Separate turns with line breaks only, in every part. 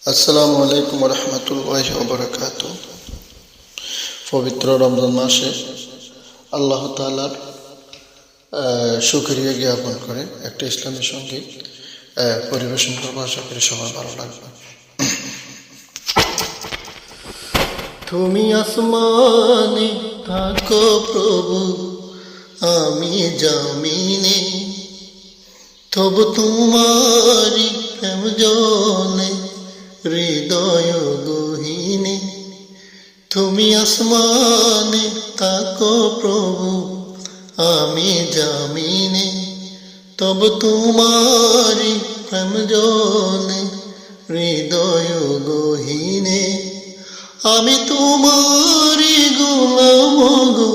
আসসালামু আলাইকুম রহমতুল্লাহি ওয়া বারাকাতুহু। পবিত্র রমজান মাসে আল্লাহ তাআলার শুকরিয়া জ্ঞাপন করে একটা ইসলামী সঙ্গীত পরিবেশন করবো। আশা করি সবার ভালো লাগবে। তুমি আসমানে থাকো প্রভু, আমি জমিনে, তবু তোমারি প্রেম জলে হৃদয় গহীনে। তুমি আসমানে থাকো প্রভু, আমি জমিনে, তবু তোমারি প্রেম জলে হৃদয় গহীনে। আমি তোমারি গোলাম গো,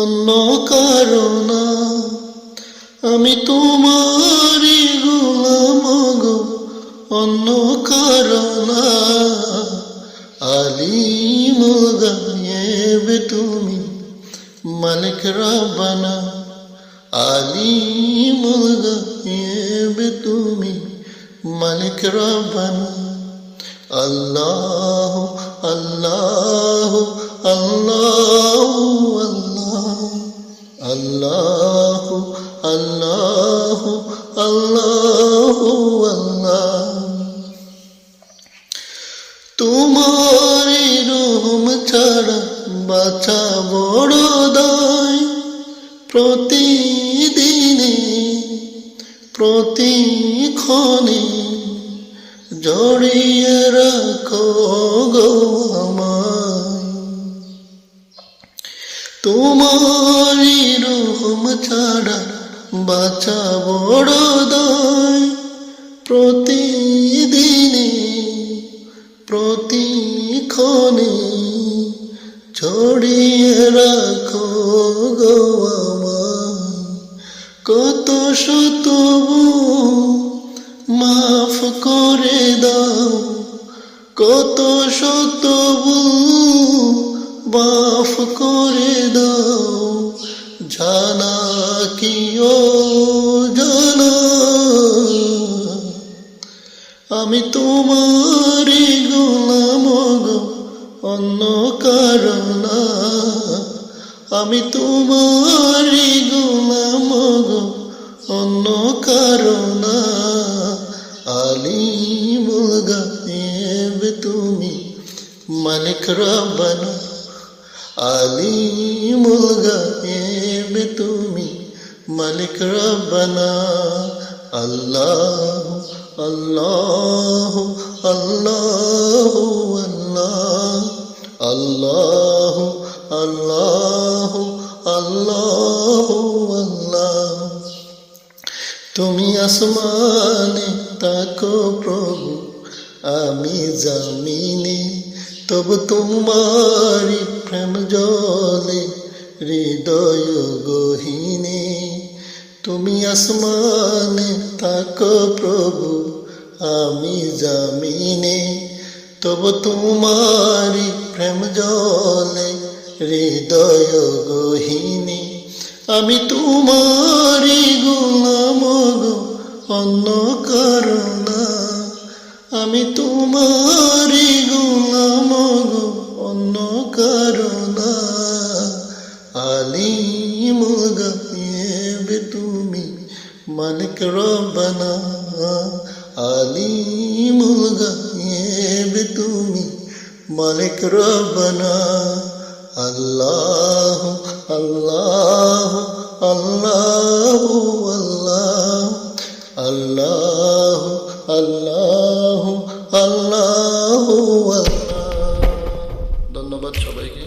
অন্য কারো না। আমি তোমারি গোলাম গো, অন্য কারো না। আলিমুল গায়েব তুমি, মালিক রব্বানা। আলিমুল গায়েব তুমি, মালিক রব্বানা। আল্লাহ আল্লাহ আল্লাহ আল্লাহ আল্লাহ আল্লাহ আল্লাহ। তোমারি রহম ছাড়া বাঁচা বড় দায়। প্রতিদিনে প্রতিক্ষণে জড়িয়ে রাখো গো আমায়। তোমারি রহম ছাড়া বাঁচা বড় দায়। প্রতিদিনে প্রতিক্ষণে ছড়িয়ে রাখো গো আমায়। কত শত মাফ করে দাও, কত শত মাফ করে দাও। জানা কি ও জানা, আমি তোমারি গোলাম গো, অন্য কারো না। আমি তোমারি গোলাম গো, অন্য কারো না। আলিমুল গায়েব তুমি, মালিক রব্বানা। আলিমুল গায়েব তুমি, মালিক রব্বানা। আল্লাহ আল্লাহ আল্লাহ আল্লাহ আল্লাহ আল্লাহ আল্লাহ। তুমি আসমানে থাকো প্রভু, আমি জমিনে, তবু তোমারি প্রেম জলে হৃদয় গহীনে। তুমি আসমানে থাকো প্রভু, আমি জমিনে, তবু তোমারি প্রেম জলে হৃদয় গহীনে। আমি তোমারি গোলাম গো, অন্য কারো না। আমি তোমারি গোলাম গো, অন্য কারো না। আলিমুল গায়েব তুমি, মালিক রব্বানা। আলিমুল গায়েব তুমি, মালিক রব্বানা। আল্লাহ আল্লাহ আল্লাহ আল্লাহ আল্লাহ আল্লাহ আল্লাহ। ধন্যবাদ সবাইকে।